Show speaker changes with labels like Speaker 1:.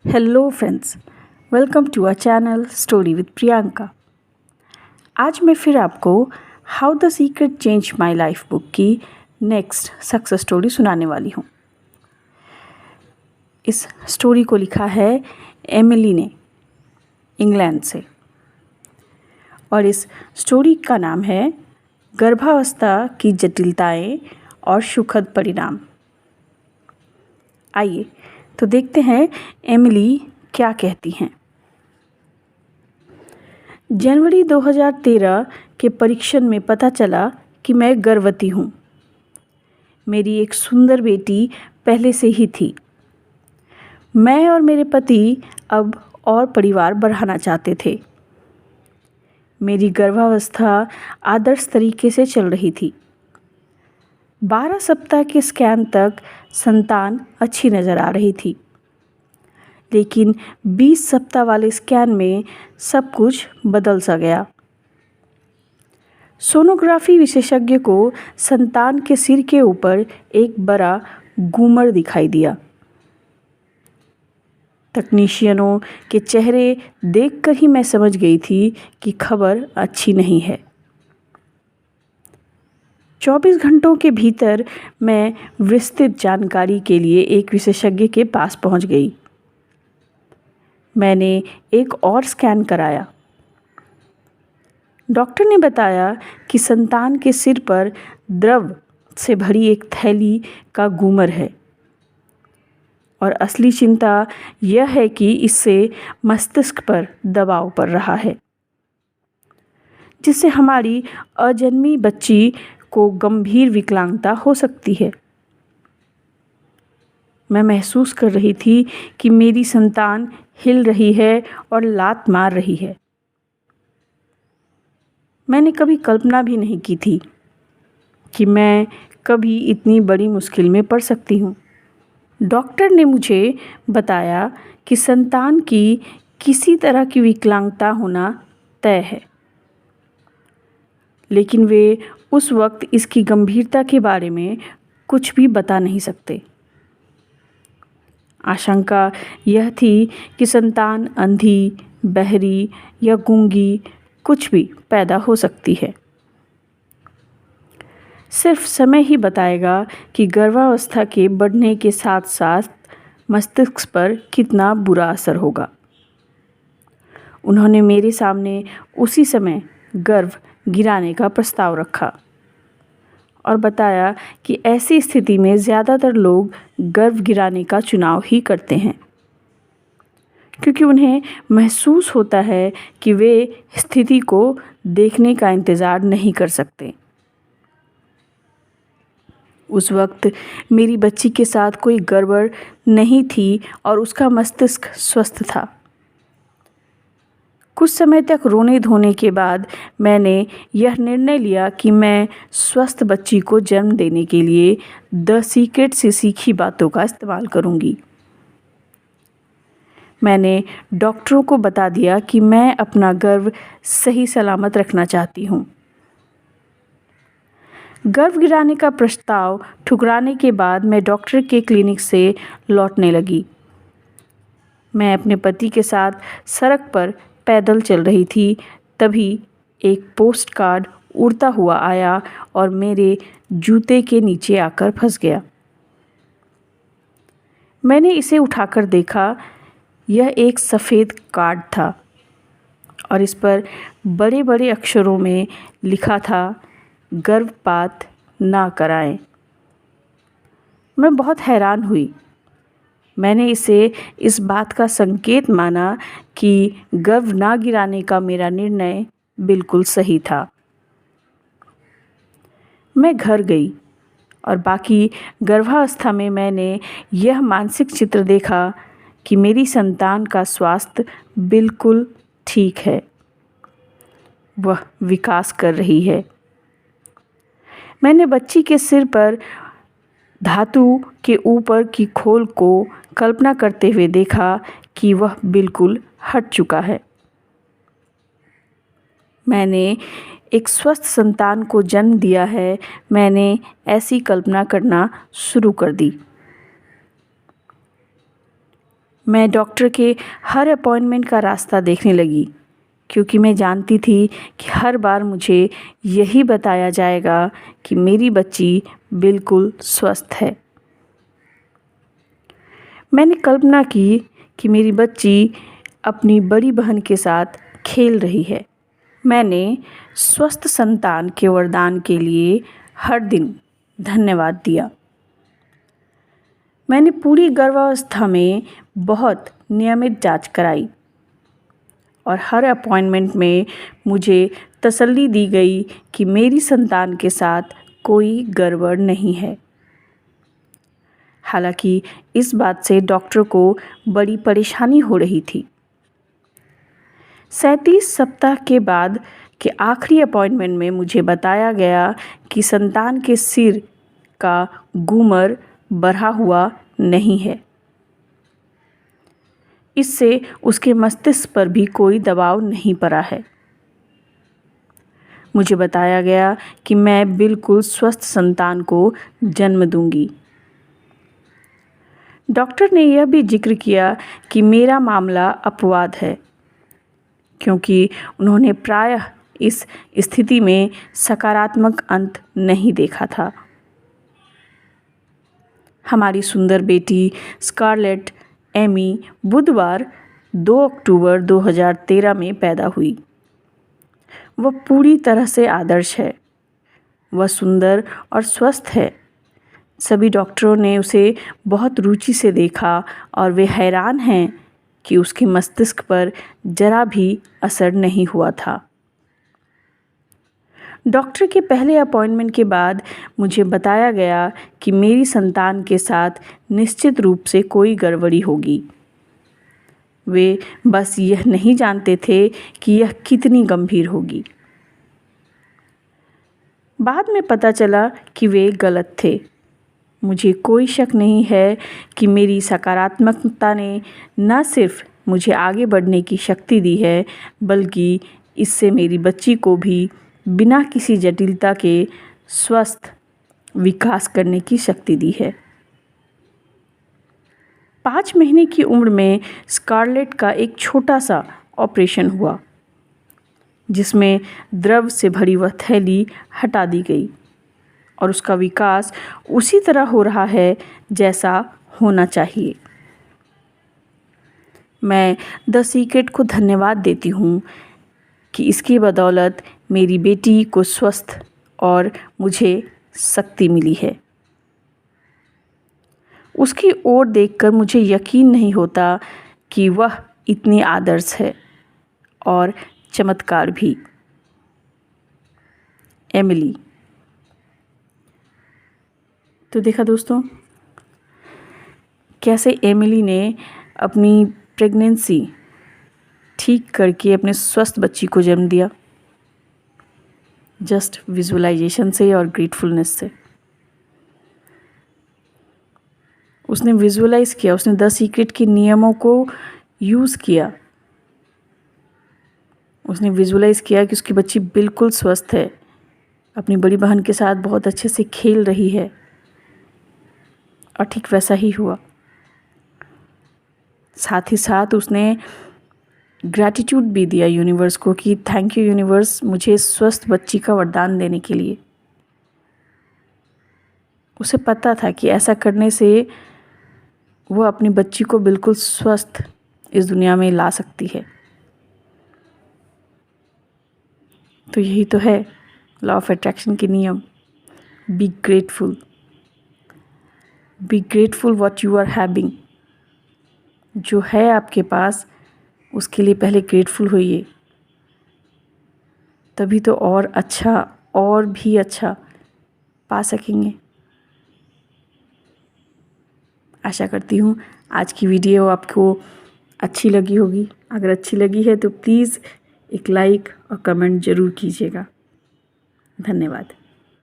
Speaker 1: Hello friends, welcome to our channel story with Priyanka. आज मैं फिर आपको how the secret change my life book की नेक्स्ट सक्सेस स्टोरी सुनाने वाली हूँ। इस स्टोरी को लिखा है एमिली ने, इंग्लैंड से, और इस स्टोरी का नाम है गर्भावस्था की जटिलताएं और सुखद परिणाम। आइए तो देखते हैं एमिली क्या कहती हैं। जनवरी 2013 के परीक्षण में पता चला कि मैं गर्भवती हूँ। मेरी एक सुंदर बेटी पहले से ही थी। मैं और मेरे पति अब और परिवार बढ़ाना चाहते थे। मेरी गर्भावस्था आदर्श तरीके से चल रही थी। 12 सप्ताह के स्कैन तक संतान अच्छी नज़र आ रही थी, लेकिन 20 सप्ताह वाले स्कैन में सब कुछ बदल सा गया। सोनोग्राफी विशेषज्ञ को संतान के सिर के ऊपर एक बड़ा घूमर दिखाई दिया। तकनीशियनों के चेहरे देखकर ही मैं समझ गई थी कि खबर अच्छी नहीं है। 24 घंटों के भीतर मैं विस्तृत जानकारी के लिए एक विशेषज्ञ के पास पहुंच गई। मैंने एक और स्कैन कराया। डॉक्टर ने बताया कि संतान के सिर पर द्रव से भरी एक थैली का घूमर है, और असली चिंता यह है कि इससे मस्तिष्क पर दबाव पड़ रहा है, जिससे हमारी अजन्मी बच्ची को गंभीर विकलांगता हो सकती है। मैं महसूस कर रही थी कि मेरी संतान हिल रही है और लात मार रही है। मैंने कभी कल्पना भी नहीं की थी कि मैं कभी इतनी बड़ी मुश्किल में पड़ सकती हूँ। डॉक्टर ने मुझे बताया कि संतान की किसी तरह की विकलांगता होना तय है, लेकिन वे उस वक्त इसकी गंभीरता के बारे में कुछ भी बता नहीं सकते। आशंका यह थी कि संतान अंधी, बहरी या गूंगी कुछ भी पैदा हो सकती है। सिर्फ समय ही बताएगा कि गर्भावस्था के बढ़ने के साथ साथ मस्तिष्क पर कितना बुरा असर होगा। उन्होंने मेरे सामने उसी समय गर्भ गिराने का प्रस्ताव रखा और बताया कि ऐसी स्थिति में ज़्यादातर लोग गर्भ गिराने का चुनाव ही करते हैं, क्योंकि उन्हें महसूस होता है कि वे स्थिति को देखने का इंतज़ार नहीं कर सकते। उस वक्त मेरी बच्ची के साथ कोई गड़बड़ नहीं थी और उसका मस्तिष्क स्वस्थ था। कुछ समय तक रोने धोने के बाद मैंने यह निर्णय लिया कि मैं स्वस्थ बच्ची को जन्म देने के लिए द सीक्रेट से सीखी बातों का इस्तेमाल करूंगी। मैंने डॉक्टरों को बता दिया कि मैं अपना गर्भ सही सलामत रखना चाहती हूँ। गर्भ गिराने का प्रस्ताव ठुकराने के बाद मैं डॉक्टर के क्लिनिक से लौटने लगी। मैं अपने पति के साथ सड़क पर पैदल चल रही थी, तभी एक पोस्ट कार्ड उड़ता हुआ आया और मेरे जूते के नीचे आकर फंस गया। मैंने इसे उठाकर देखा। यह एक सफ़ेद कार्ड था और इस पर बड़े बड़े अक्षरों में लिखा था, गर्भपात ना कराएं। मैं बहुत हैरान हुई। मैंने इसे इस बात का संकेत माना कि गर्भ ना गिराने का मेरा निर्णय बिल्कुल सही था। मैं घर गई और बाकी गर्भावस्था में मैंने यह मानसिक चित्र देखा कि मेरी संतान का स्वास्थ्य बिल्कुल ठीक है, वह विकास कर रही है। मैंने बच्ची के सिर पर धातु के ऊपर की खोल को कल्पना करते हुए देखा कि वह बिल्कुल हट चुका है। मैंने एक स्वस्थ संतान को जन्म दिया है। मैंने ऐसी कल्पना करना शुरू कर दी। मैं डॉक्टर के हर अपॉइंटमेंट का रास्ता देखने लगी, क्योंकि मैं जानती थी कि हर बार मुझे यही बताया जाएगा कि मेरी बच्ची बिल्कुल स्वस्थ है। मैंने कल्पना की कि मेरी बच्ची अपनी बड़ी बहन के साथ खेल रही है। मैंने स्वस्थ संतान के वरदान के लिए हर दिन धन्यवाद दिया। मैंने पूरी गर्भावस्था में बहुत नियमित जांच कराई और हर अपॉइंटमेंट में मुझे तसल्ली दी गई कि मेरी संतान के साथ कोई गड़बड़ नहीं है। हालांकि इस बात से डॉक्टर को बड़ी परेशानी हो रही थी। 37 सप्ताह के बाद के आखिरी अपॉइंटमेंट में मुझे बताया गया कि संतान के सिर का घूमर बढ़ा हुआ नहीं है। इससे उसके मस्तिष्क पर भी कोई दबाव नहीं पड़ा है। मुझे बताया गया कि मैं बिल्कुल स्वस्थ संतान को जन्म दूंगी। डॉक्टर ने यह भी जिक्र किया कि मेरा मामला अपवाद है, क्योंकि उन्होंने प्रायः इस स्थिति में सकारात्मक अंत नहीं देखा था। हमारी सुंदर बेटी स्कारलेट एमी बुधवार 2 अक्टूबर 2013 में पैदा हुई। वह पूरी तरह से आदर्श है। वह सुंदर और स्वस्थ है। सभी डॉक्टरों ने उसे बहुत रुचि से देखा और वे हैरान हैं कि उसके मस्तिष्क पर जरा भी असर नहीं हुआ था। डॉक्टर के पहले अपॉइंटमेंट के बाद मुझे बताया गया कि मेरी संतान के साथ निश्चित रूप से कोई गड़बड़ी होगी। वे बस यह नहीं जानते थे कि यह कितनी गंभीर होगी। बाद में पता चला कि वे गलत थे। मुझे कोई शक नहीं है कि मेरी सकारात्मकता ने न सिर्फ मुझे आगे बढ़ने की शक्ति दी है, बल्कि इससे मेरी बच्ची को भी बिना किसी जटिलता के स्वस्थ विकास करने की शक्ति दी है। 5 महीने की उम्र में स्कारलेट का एक छोटा सा ऑपरेशन हुआ, जिसमें द्रव से भरी वह थैली हटा दी गई और उसका विकास उसी तरह हो रहा है जैसा होना चाहिए। मैं द सीक्रेट को धन्यवाद देती हूँ कि इसकी बदौलत मेरी बेटी को स्वस्थ और मुझे शक्ति मिली है। उसकी ओर देखकर मुझे यकीन नहीं होता कि वह इतनी आदर्श है और चमत्कार भी। एमिली। तो देखा दोस्तों, कैसे एमिली ने अपनी प्रेगनेंसी ठीक करके अपने स्वस्थ बच्ची को जन्म दिया, जस्ट विजुअलाइजेशन से और ग्रेटफुलनेस से। उसने विजुअलाइज किया, उसने द सीक्रेट के नियमों को यूज़ किया। उसने विजुअलाइज किया कि उसकी बच्ची बिल्कुल स्वस्थ है, अपनी बड़ी बहन के साथ बहुत अच्छे से खेल रही है, और ठीक वैसा ही हुआ। साथ ही साथ उसने ग्रैटिट्यूड भी दिया यूनिवर्स को कि थैंक यू यूनिवर्स, मुझे स्वस्थ बच्ची का वरदान देने के लिए। उसे पता था कि ऐसा करने से वो अपनी बच्ची को बिल्कुल स्वस्थ इस दुनिया में ला सकती है। तो यही तो है लॉ ऑफ अट्रैक्शन के नियम। Be grateful, be grateful what you are having. जो है आपके पास उसके लिए पहले ग्रेटफुल होइए, तभी तो और अच्छा, और भी अच्छा पा सकेंगे। आशा करती हूँ आज की वीडियो आपको अच्छी लगी होगी। अगर अच्छी लगी है तो प्लीज़ एक लाइक और कमेंट ज़रूर कीजिएगा। धन्यवाद।